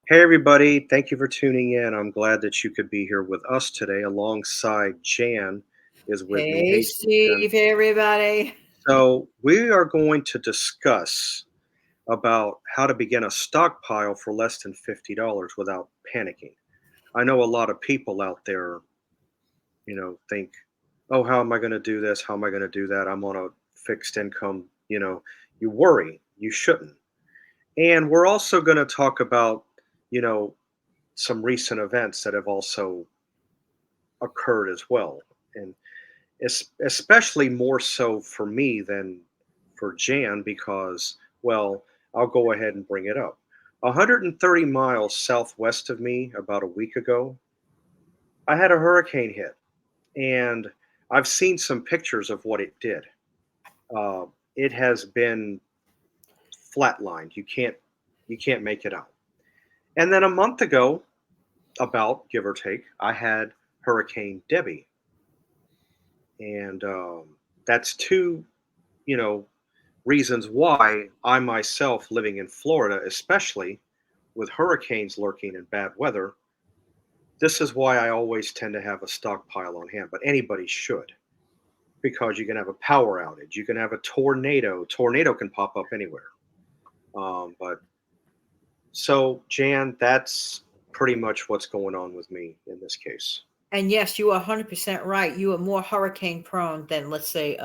Hey, everybody. Thank you for tuning in. I'm glad that you could be here with us today. Alongside Jan is with me. Hey, Hey, Jan. Steve. Hey, everybody. So, we are going to discuss about how to begin a stockpile for less than $50 without panicking. I know a lot of people out there, think, oh, how am I going to do this? How am I going to do that? I'm on a fixed income. You worry. You shouldn't. And we're also going to talk about, you know, some recent events that have also occurred as well. And especially more so for me than for Jan because, well, I'll go ahead and bring it up. 130 miles southwest of me, about a week ago, I had a hurricane hit, and I've seen some pictures of what it did. Uh, it has been flatlined. You can't make it out. And then a month ago, about give or take, I had Hurricane Debbie, and that's two, you know, reasons why I myself, living in Florida, especially with hurricanes lurking and bad weather, this is why I always tend to have a stockpile on hand. But anybody should, because you can have a power outage, you can have a tornado. Tornado can pop up anywhere. But so, Jan, that's pretty much what's going on with me in this case. And yes, you are 100% right. You are more hurricane prone than, let's say,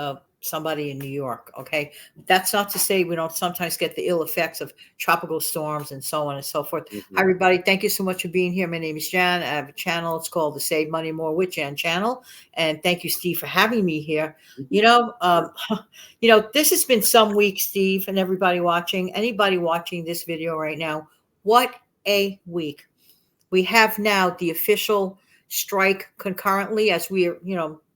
somebody in New York. Okay. That's not to say we don't sometimes get the ill effects of tropical storms and so on and so forth. Hi, Hmm. everybody. Thank you so much for being here. My name is Jan. I have a channel. It's called the Save Money More with Jan channel. And thank you, Steve, for having me here. Hmm. You know, Sure. um, this has been some week, Steve, and everybody watching, anybody watching this video right now. What a week. We have now the official strike concurrently as we are,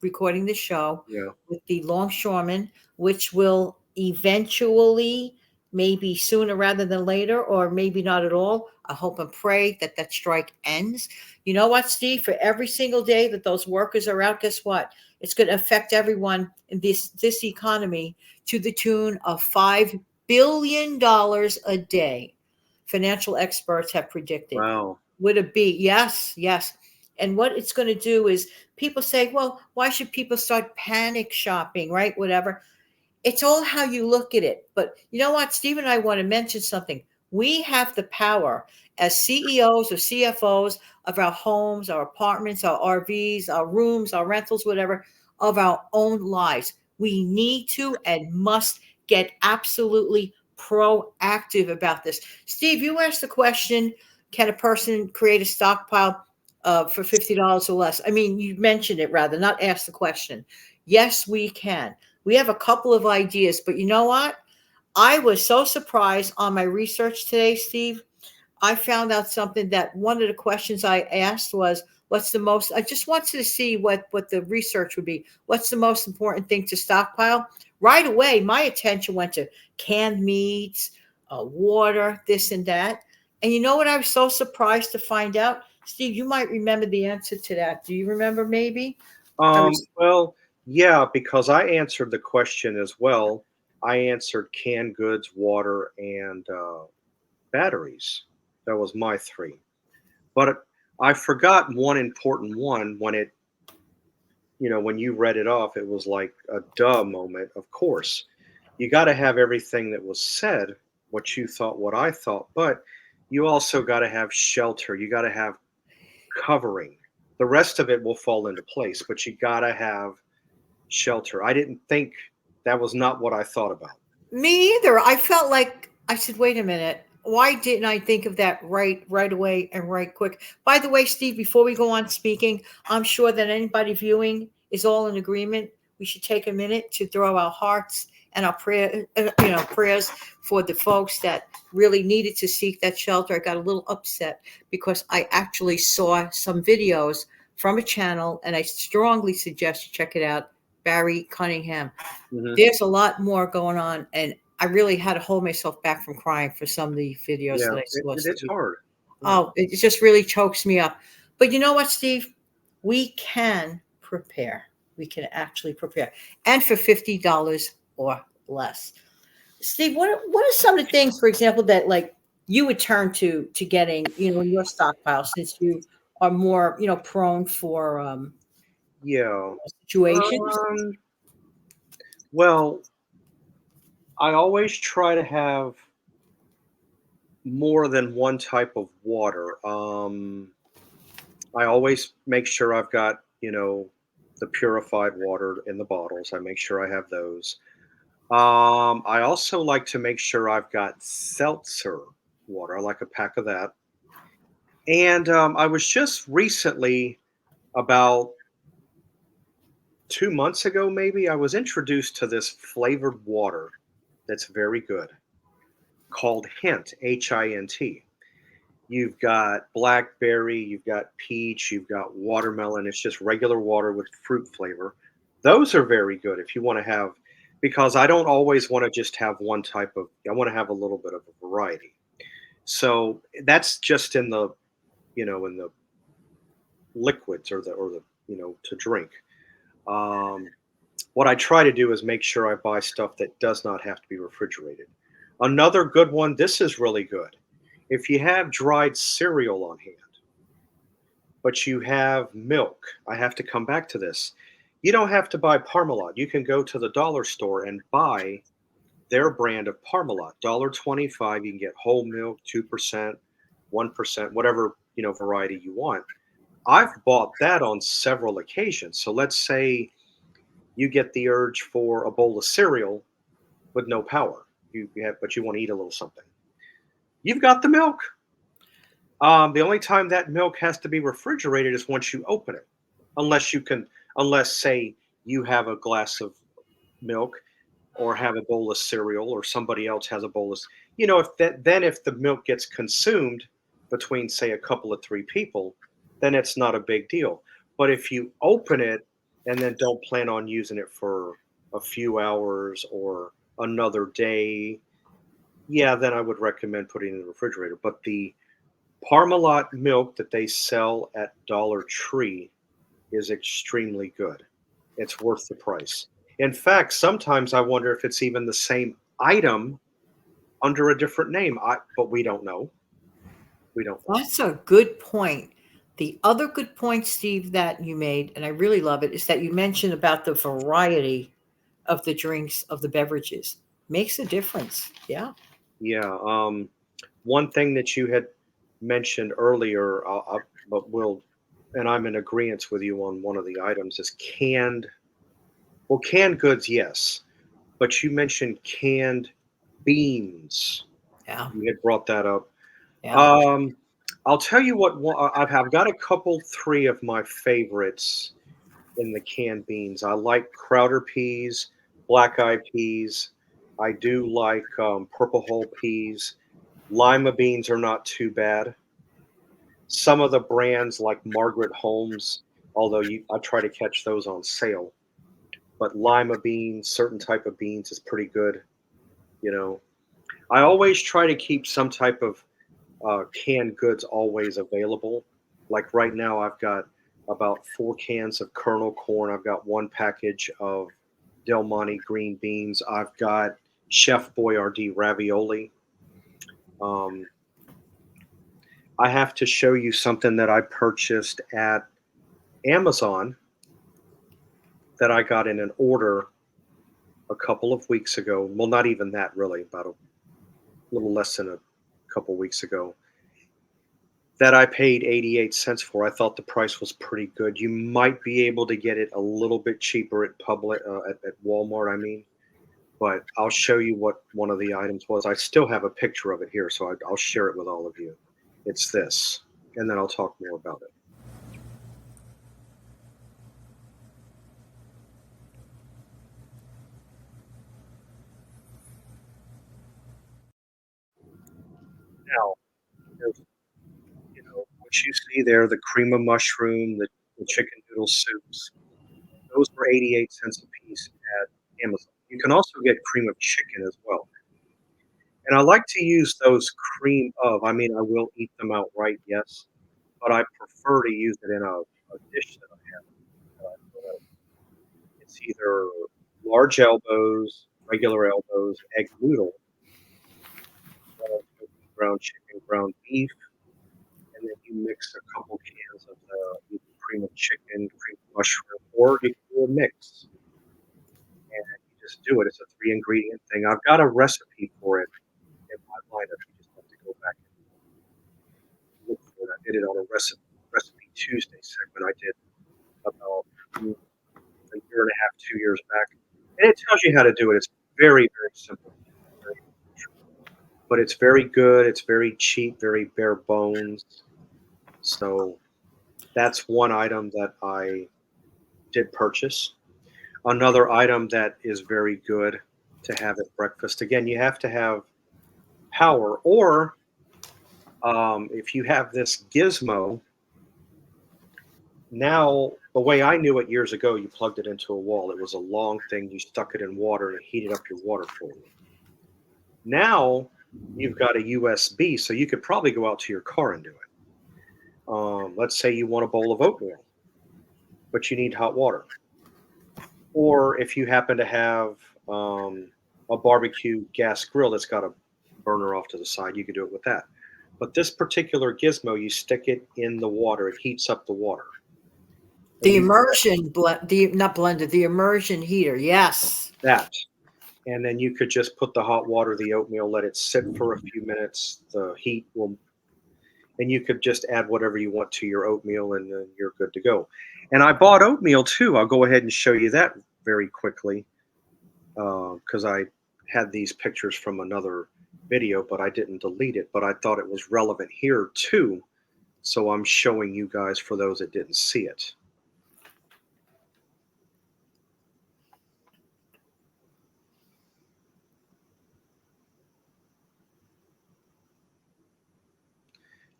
recording the show Yeah. with the longshoremen, which will eventually, maybe sooner rather than later, or maybe not at all. I hope and pray that that strike ends. You know what, Steve? For every single day that those workers are out, guess what? It's going to affect everyone in this economy to the tune of $5 billion a day. Financial experts have predicted. Wow. Would it be? Yes, yes. And what it's going to do is people say, well, why should people start panic shopping, right? Whatever. It's all how you look at it. But you know what, Steve and I want to mention something. We have the power as CEOs or CFOs of our homes, our apartments, our RVs, our rooms, our rentals, whatever, of our own lives. We need to and must get absolutely proactive about this. Steve, you asked the question, can a person create a stockpile for $50 or less? I mean, you mentioned it rather, not ask the question. Yes, we can. We have a couple of ideas, but you know what? I was so surprised on my research today, Steve. I found out something that one of the questions I asked was, what's the most, I just wanted to see what the research would be. What's the most important thing to stockpile? Right away, my attention went to canned meats, water, this and that. And you know what? I was so surprised to find out. Steve, you might remember the answer to that. Do you remember maybe? I was Well, yeah, because I answered the question as well. I answered canned goods, water, and batteries. That was my three. But I forgot one important one when when you read it off, it was like a duh moment. Of course, you got to have everything that was said, what you thought, what I thought, but you also got to have shelter. You got to have covering. The rest of it will fall into place, but you got to have shelter. I didn't think that was not what I thought about. Me either. I felt like I said, wait a minute. Why didn't I think of that right away and right quick? By the way, Steve, before we go on speaking, I'm sure that anybody viewing is all in agreement. We should take a minute to throw our hearts and our prayers for the folks that really needed to seek that shelter. I got a little upset because I actually saw some videos from a channel, and I strongly suggest you check it out. Barry Cunningham, Hmm. there's a lot more going on, and I really had to hold myself back from crying for some of the videos Yeah, that I saw, it's Steve. hard. Yeah. Oh, it just really chokes me up. But you know what, Steve? We can prepare. We can actually prepare, and for $50 or less. Steve, what are some of the things, for example, that like you would turn to getting, in your stockpile, since you are more, prone for Yeah. situations? Um, well, I always try to have more than one type of water. I always make sure I've got, the purified water in the bottles. I make sure I have those. I also like to make sure I've got seltzer water. I like a pack of that. And I was just recently, about 2 months ago, maybe, I was introduced to this flavored water that's very good called Hint, Hint. You've got blackberry, you've got peach, you've got watermelon. It's just regular water with fruit flavor. Those are very good if you want to have, because I don't always want to just have one type of, I want to have a little bit of a variety. So that's just in the, in the liquids or the, to drink. Um, what I try to do is make sure I buy stuff that does not have to be refrigerated. Another good one, this is really good. If you have dried cereal on hand, but you have milk, I have to come back to this. You don't have to buy Parmalat. You can go to the dollar store and buy their brand of Parmalat. 25. You can get whole milk, 2%, 1%, whatever, variety you want. I've bought that on several occasions. So let's say you get the urge for a bowl of cereal with no power. You have, but you want to eat a little something. You've got the milk. The only time that milk has to be refrigerated is once you open it, unless you can, unless say you have a glass of milk or have a bowl of cereal or somebody else has a bowl of, if that, then if the milk gets consumed between say a couple of three people, then it's not a big deal. But if you open it and then don't plan on using it for a few hours or another day, yeah, then I would recommend putting it in the refrigerator. But the Parmalat milk that they sell at Dollar Tree is extremely good. It's worth the price. In fact, sometimes I wonder if it's even the same item under a different name. But we don't know. We don't know. That's a good point. The other good point, Steve, that you made, and I really love it, is that you mentioned about the variety of the drinks, of the beverages. Makes a difference. Yeah. Yeah. One thing that you had mentioned earlier, but and I'm in agreement with you on one of the items, is canned. Well, canned goods, yes, but you mentioned canned beans. Yeah. You had brought that up. Yeah. Um, I'll tell you what. I've got a couple, three of my favorites in the canned beans. I like Crowder peas, black eyed peas. I do like purple hull peas. Lima beans are not too bad. Some of the brands like Margaret Holmes, although I try to catch those on sale. But lima beans, certain type of beans is pretty good. You know, I always try to keep some type of canned goods always available. Like right now, I've got about 4 cans of kernel corn. I've got one package of Del Monte green beans. I've got Chef Boyardee ravioli. Um, I have to show you something that I purchased at Amazon that I got in an order a couple of weeks ago. Well, not even that really, about a little less than a couple weeks ago. That I paid 88 cents for. I thought the price was pretty good. You might be able to get it a little bit cheaper at at Walmart, I mean. But I'll show you what one of the items was. I still have a picture of it here, so I'll share it with all of you. It's this, and then I'll talk more about it. Now, there's, what you see there, the cream of mushroom, the chicken noodle soups, those were 88 cents a piece at Amazon. You can also get cream of chicken as well. And I like to use those cream of, I mean, I will eat them outright, yes, but I prefer to use it in a dish that I have. It's either large elbows, regular elbows, egg noodle, ground chicken, ground beef, and then you mix a couple cans of the either cream of chicken, cream of mushroom, or you can do a mix. And you just do it. It's a three ingredient thing. I've got a recipe for it in my lineup. You just have to go back and look for it. I did it on a recipe Tuesday segment I did about a year and a half, 2 years back. And it tells you how to do it. It's very, very simple, very natural. But it's very good. It's very cheap, very bare bones. So that's one item that I did purchase. Another item that is very good to have at breakfast. Again, you have to have power, or if you have this gizmo, now the way I knew it years ago, you plugged it into a wall. It was a long thing. You stuck it in water and it heated up your water for you. Now you've got a USB, so you could probably go out to your car and do it. Let's say you want a bowl of oatmeal, but you need hot water. Or if you happen to have a barbecue gas grill that's got a burner off to the side, you could do it with that. But this particular gizmo, you stick it in the water, it heats up the water. And The you immersion blend, the not blended, the immersion heater. Yes. that. And then you could just put the hot water, the oatmeal, let it sit for a few minutes. The heat will, and you could just add whatever you want to your oatmeal, and then you're good to go. And I bought oatmeal too. I'll go ahead and show you that very quickly because I had these pictures from another video, but I didn't delete it. But I thought it was relevant here too. So I'm showing you guys for those that didn't see it.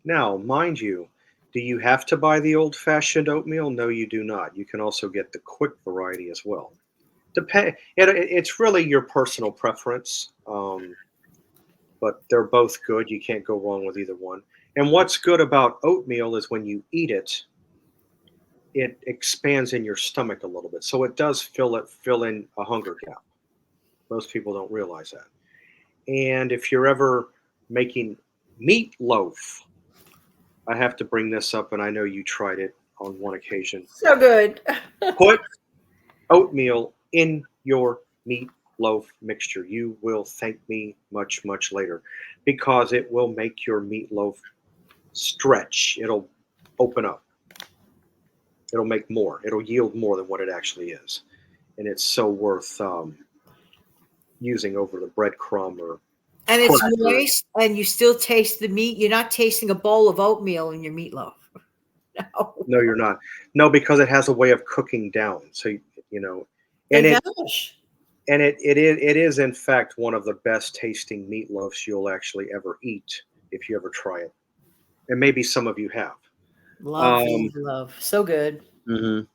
Now, mind you, do you have to buy the old-fashioned oatmeal? No, you do not. You can also get the quick variety as well. It's really your personal preference, but they're both good. You can't go wrong with either one. And what's good about oatmeal is when you eat it, it expands in your stomach a little bit, so it does fill in a hunger gap. Most people don't realize that. And if you're ever making meatloaf, I have to bring this up, and I know you tried it on one occasion. So good. Put oatmeal in your meatloaf mixture. You will thank me much, much later because it will make your meatloaf stretch. It'll open up. It'll make more. It'll yield more than what it actually is. And it's so worth using over the breadcrumb or And it's cracker. moist, and you still taste the meat. You're not tasting a bowl of oatmeal in your meatloaf. No, No, you're not. No, because it has a way of cooking down. So, you know, they and it vanish. and it is in fact one of the best tasting meatloafs you'll actually ever eat if you ever try it, and maybe some of you have. Love, Um, love, love. So good. mhm.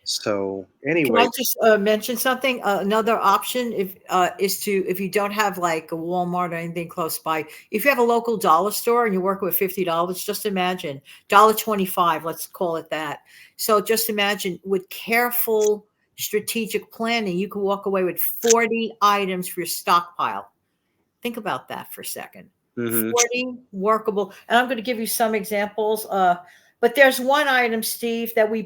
So Can anyway, I just mention something? Another option is to, if you don't have like a Walmart or anything close by, if you have a local dollar store and you're working with $50, just imagine $1.25, let's call it that. So just imagine with careful strategic planning, you can walk away with 40 items for your stockpile. Think about that for a second. mhm. 40 workable. And I'm going to give you some examples. But there's one item, Steve, that we're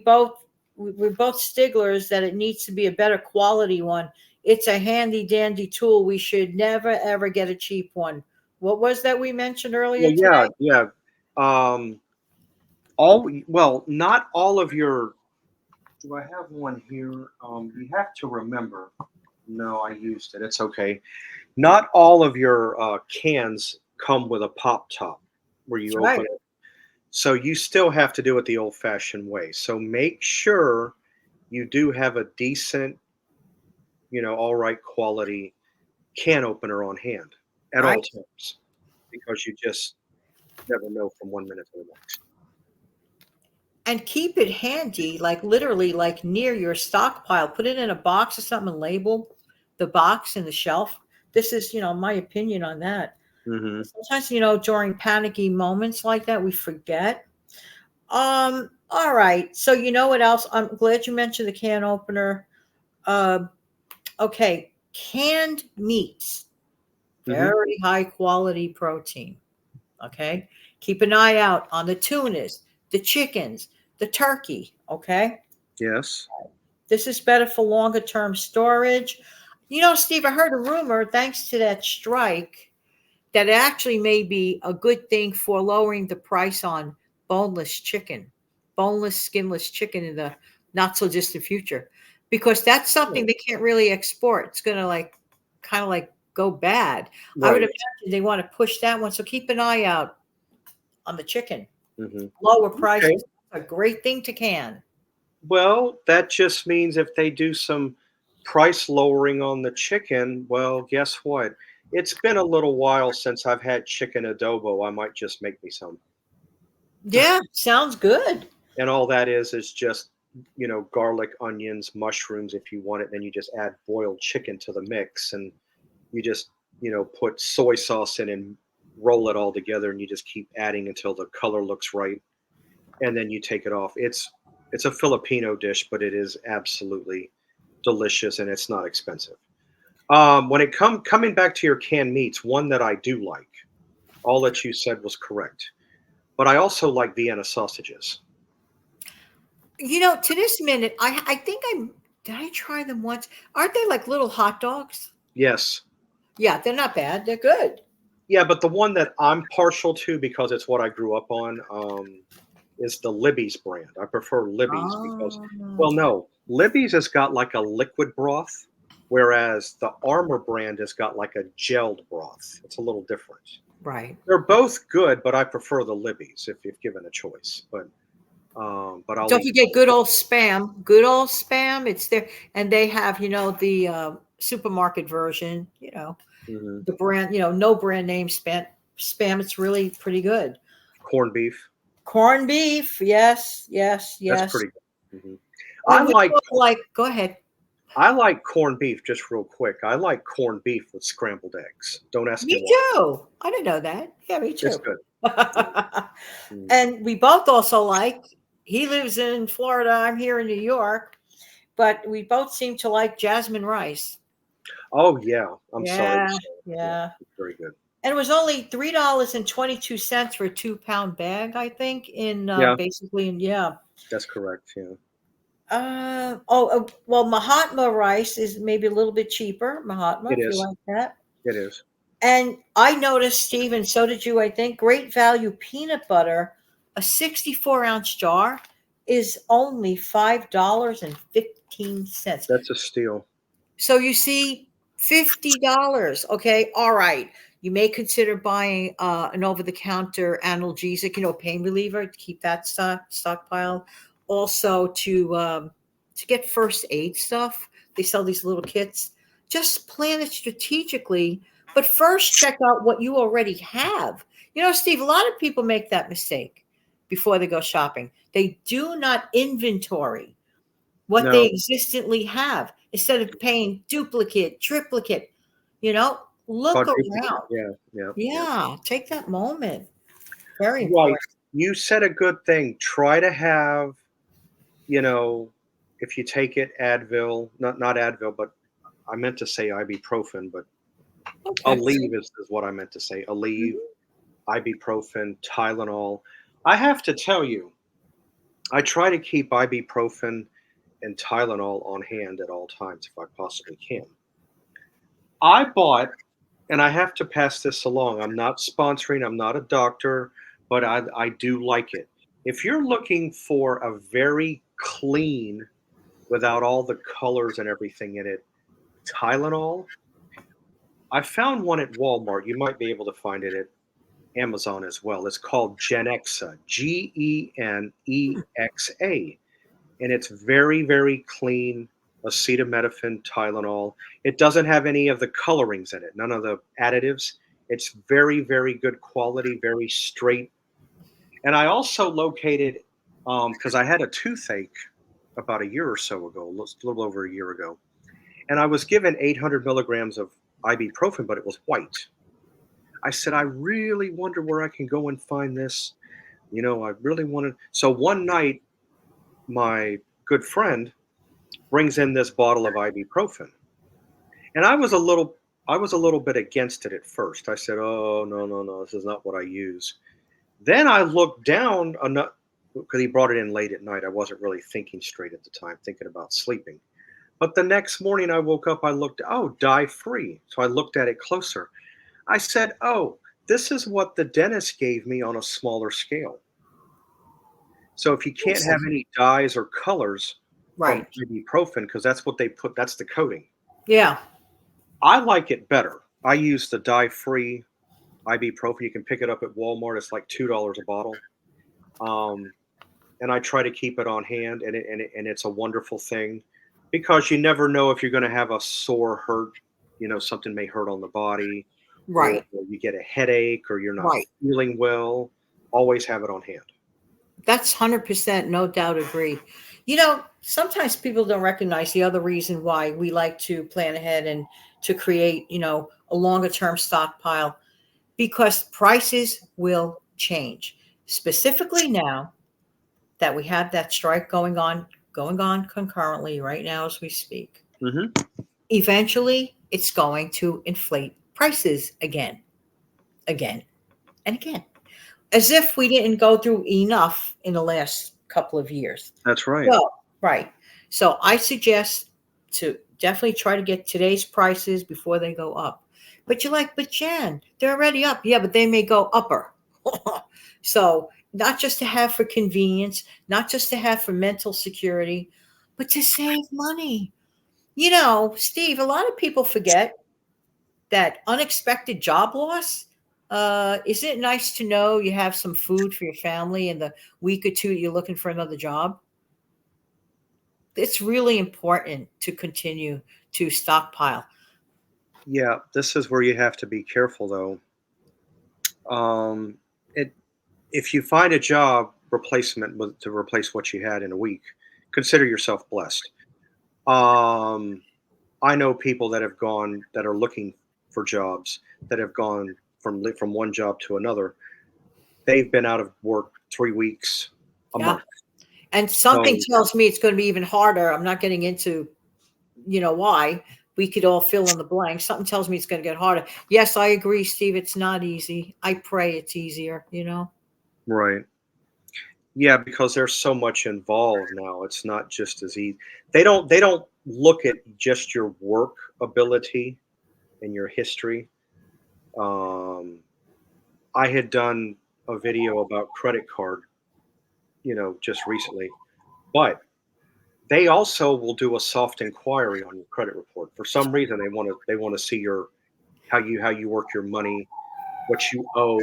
both stigglers that it needs to be a better quality one. It's a handy dandy tool. We should never ever get a cheap one. What was that we mentioned earlier Well, yeah, today? yeah. Um, not all of your. Do I have one here? You have to remember. No, I used it. It's okay. Not all of your cans come with a pop top where That's you open right. it. So you still have to do it the old fashioned way. So make sure you do have a decent, all right quality can opener on hand at all Right. times because you just never know from one minute to the next. And keep it handy, like literally, like near your stockpile. Put it in a box or something and label the box and the shelf. This is, my opinion on that. Hmm. Sometimes, during panicky moments like that, we forget. All right. So you know what else? I'm glad you mentioned the can opener. Uh, okay, canned meats. Hmm. very high quality protein. Okay. Keep an eye out on the tunas, the chickens, the turkey. Okay. Yes. This is better for longer term storage. Steve, I heard a rumor thanks to that strike that actually may be a good thing for lowering the price on boneless chicken, boneless, skinless chicken in the not so distant future, because that's something Oh, they can't really export. It's going to kind of like go bad. I would right. imagine they want to push that one. So keep an eye out on the chicken. Hmm. Lower Okay. prices. A great thing to can. Well, that just means if they do some price lowering on the chicken, well, guess what? It's been a little while since I've had chicken adobo. I might just make me some. Yeah, sounds good. And all that is just, garlic, onions, mushrooms if you want it. Then you just add boiled chicken to the mix and you just, put soy sauce in and roll it all together and you just keep adding until the color looks right. And then you take it off. It's a Filipino dish, but it is absolutely delicious and it's not expensive. When it coming back to your canned meats, one that I do like, all that you said was correct. But I also like Vienna sausages. To this minute, I think did I try them once? Aren't they like little hot dogs? Yes. Yeah, they're not bad. They're good. Yeah, but the one that I'm partial to because it's what I grew up on, is the Libby's brand. I prefer Libby's because, Oh, well, no, Libby's has got like a liquid broth, whereas the Armor brand has got like a gelled broth. It's a little different. right. They're both good, but I prefer the Libby's if given a choice. But I'll Don't eat forget both. good old spam. Good old spam. It's there, and they have the supermarket version. Hmm. The brand. No brand name spam. Spam. It's really pretty good. Corned beef, Corned beef. Yes. Yes. that's Yes. pretty good. I And we like also like. Go ahead. I like corned beef just real quick. I like corned beef with scrambled eggs. Don't ask me Me why. too. I didn't know that. Yeah, me It's too. good. Yeah. Mm. And we both also like. He lives in Florida. I'm here in New York, but we both seem to like jasmine rice. Oh yeah. I'm sorry. Yeah, So, yeah, yeah. it's very good. And it was only $3.22 for a 2 pound bag, I think. In Yeah, basically, in yeah. that's correct. Yeah, Well, Mahatma rice is maybe a little bit cheaper. Mahatma, it if you is. like that. It is. And I noticed, Steve, and so did you, I think, great value peanut butter, a 64-ounce jar, is only $5.15. That's a steal. So you see, $50. Okay, all right. You may consider buying an over-the-counter analgesic, pain reliever to keep that stockpile. Also to get first aid stuff. They sell these little kits. Just plan it strategically, but first check out what you already have. Steve, a lot of people make that mistake before they go shopping. They do not inventory what they No, existently have instead of paying duplicate, triplicate. Look quadruplicate. around. Yeah, yeah, yeah. Yeah, take that moment. Very Right. important. You said a good thing. Try to have, you know, if you take it, Advil, not Advil, but I meant to say ibuprofen, but Okay. Aleve is what I meant to say. Aleve, Mhm. ibuprofen, Tylenol. I have to tell you, I try to keep ibuprofen and Tylenol on hand at all times if I possibly can. I bought, and I have to pass this along. I'm not sponsoring, I'm not a doctor, but I do like it. If you're looking for a very clean, without all the colors and everything in it, Tylenol, I found one at Walmart. You might be able to find it at Amazon as well. It's called Genexa, Genexa, and it's very, very clean acetaminophen, Tylenol. It doesn't have any of the colorings in it, none of the additives. It's very, very good quality, very straight. And I also located, because I had a toothache about a year or so ago, a little over a year ago, and I was given 800 milligrams of ibuprofen, but it was white. I said, I really wonder where I can go and find this. I really wanted. So one night, my good friend brings in this bottle of ibuprofen. And I was a little I was a little bit against it at first. I said, "Oh, no, no, no, this is not what I use." Then I looked down because he brought it in late at night. I wasn't really thinking straight at the time, thinking about sleeping. But the next morning I woke up, I looked, oh, dye free. So I looked at it closer. I said, oh, this is what the dentist gave me on a smaller scale. So if you can't have Listen. any dyes or colors from Right. ibuprofen, because that's what they put, that's the coating. Yeah. I like it better. I use the dye free ibuprofen. You can pick it up at Walmart. It's like $2 a bottle. Um, and I try to keep it on hand, and it's a wonderful thing because you never know if you're going to have a sore hurt. Something may hurt on the body, or Right. you get a headache, or you're not Right. feeling well. Always have it on hand. That's 100% no doubt agree. Sometimes people don't recognize the other reason why we like to plan ahead and to create, a longer term stockpile because prices will change. Specifically now that we have that strike going on concurrently right now as we speak. Hmm. Eventually, it's going to inflate prices again, and again, as if we didn't go through enough in the last couple of years. That's right. So, right. So I suggest to definitely try to get today's prices before they go up. But you're like, but Jan, they're already up. Yeah, but they may go upper. So not just to have for convenience, not just to have for mental security, but to save money. Steve, a lot of people forget that unexpected job loss. Isn't it nice to know you have some food for your family in the week or two you're looking for another job? It's really important to continue to stockpile. Yeah, this is where you have to be careful, though. Um, it If you find a job replacement to replace what you had in a week, consider yourself blessed. Um, I know people that are looking for jobs that have gone from one job to another. They've been out of work 3 weeks, a Yeah. month. And something So tells me it's going to be even harder. I'm not getting into, why. We could all fill in the blanks. Something tells me it's going to get harder. Yes, I agree, Steve. It's not easy. I pray it's easier. right, yeah, because there's so much involved now. It's not just as easy. They don't look at just your work ability and your history. Um, I had done a video about credit card, just recently, but they also will do a soft inquiry on your credit report. For some reason, they want to see your how you work your money, what you owe,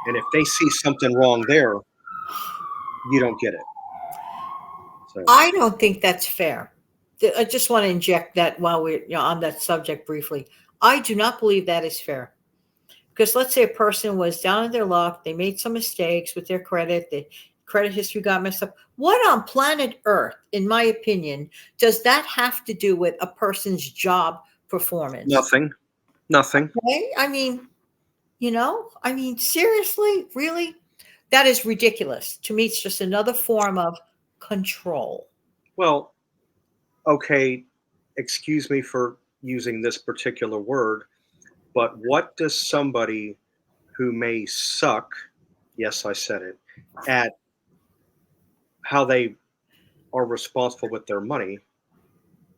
and if they see something wrong there, you don't get it. So I don't think that's fair. I just want to inject that while we're on that subject briefly. I do not believe that is fair. Because let's say a person was down in their luck, they made some mistakes with their credit, the credit history got messed up. What on planet Earth, in my opinion, does that have to do with a person's job performance? nothing, nothing. Okay. Seriously, really? That is ridiculous. To me, it's just another form of control. Well, okay, excuse me for using this particular word, but what does somebody who may suck, yes, I said it, at how they are responsible with their money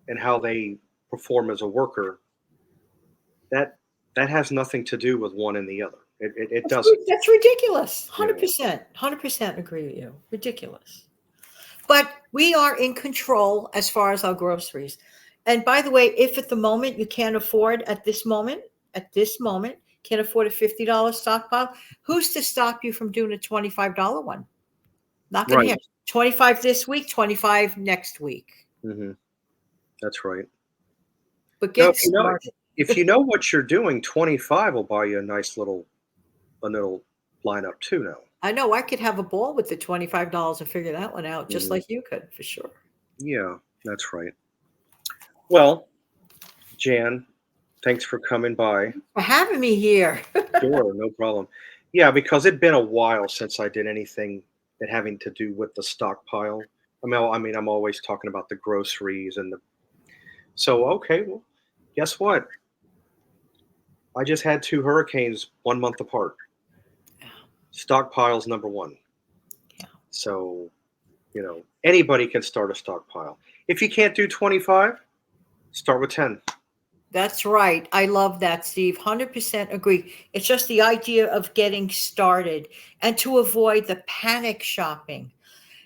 and how they perform as a worker, that that has nothing to do with one and the other. It doesn't. That's ridiculous. Yeah. 100%. 100% agree with you. Ridiculous. But we are in control as far as our groceries. And by the way, if at the moment you can't afford at this moment, can't afford a $50 stockpile, who's to stop you from doing a $25 one? Not going to Right. hear 25 this week, 25 next week. Hmm. That's right. But No, get started. if you know what you're doing, 25 will buy you a little lineup too now. I know I could have a ball with the $25 and figure that one out just Mhm. like you could for sure. Yeah, that's right. Well, Jan, thanks for coming by. For having me here. Sure, no problem. Yeah, because it'd been a while since I did anything that having to do with the stockpile. I mean, I'm always talking about the groceries and the. So okay, well, guess what? I just had 2 hurricanes 1 month apart. Yeah. Stockpile's number 1. Yeah. So, anybody can start a stockpile. If you can't do 25, start with 10. That's right. I love that, Steve. 100% agree. It's just the idea of getting started and to avoid the panic shopping.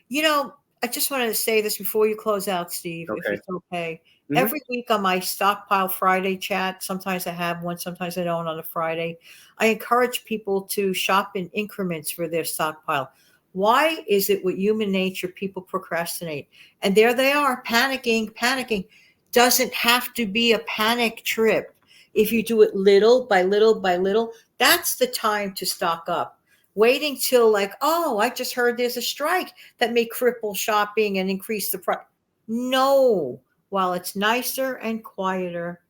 You know, I just wanted to say this before you close out, Steve, if Okay. it's okay. Mhm. Every week on my Stockpile Friday chat, sometimes I have one, sometimes I don't on a Friday. I encourage people to shop in increments for their stockpile. Why is it with human nature people procrastinate? And there they are, panicking, panicking. Doesn't have to be a panic trip. If you do it little by little by little, that's the time to stock up. Waiting till like, oh, I just heard there's a strike that may cripple shopping and increase the price. No, while it's nicer and quieter,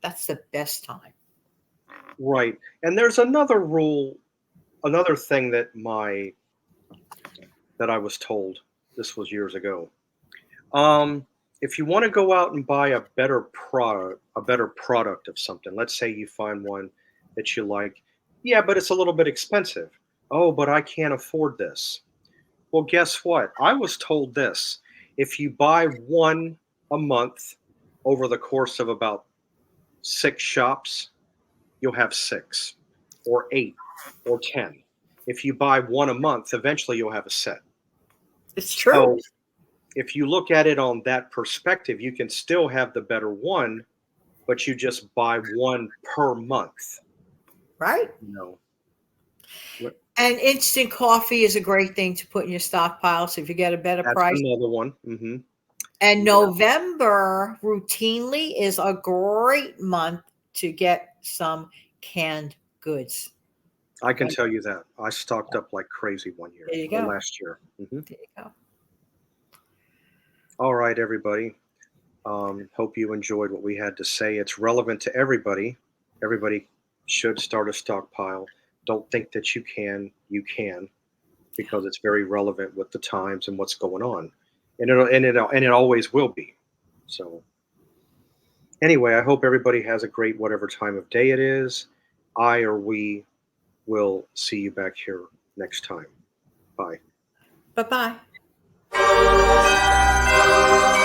that's the best time. Right. And there's another rule, another thing that I was told. This was years ago. Um, if you want to go out and buy a better product of something, let's say you find one that you like, yeah, but it's a little bit expensive. Oh, but I can't afford this. Well, guess what? I was told this. If you buy one a month over the course of about 6 shops, you'll have six or eight or 10. If you buy one a month, eventually you'll have a set. It's true, So if you look at it on that perspective, you can still have the better one, but you just buy one per month. right? You know, What- And instant coffee is a great thing to put in your stockpile. So if you get a better that's price. another one. And Yeah, November routinely is a great month to get some canned goods. I can Like, tell you that. I stocked up like crazy one year there you or go. last year. There you go. All right, everybody. Hope you enjoyed what we had to say. It's relevant to everybody. Everybody should start a stockpile. Don't think that you can. You can, because it's very relevant with the times and what's going on, and it always will be. So anyway, I hope everybody has a great whatever time of day it is. I or we will see you back here next time. Bye. Bye bye.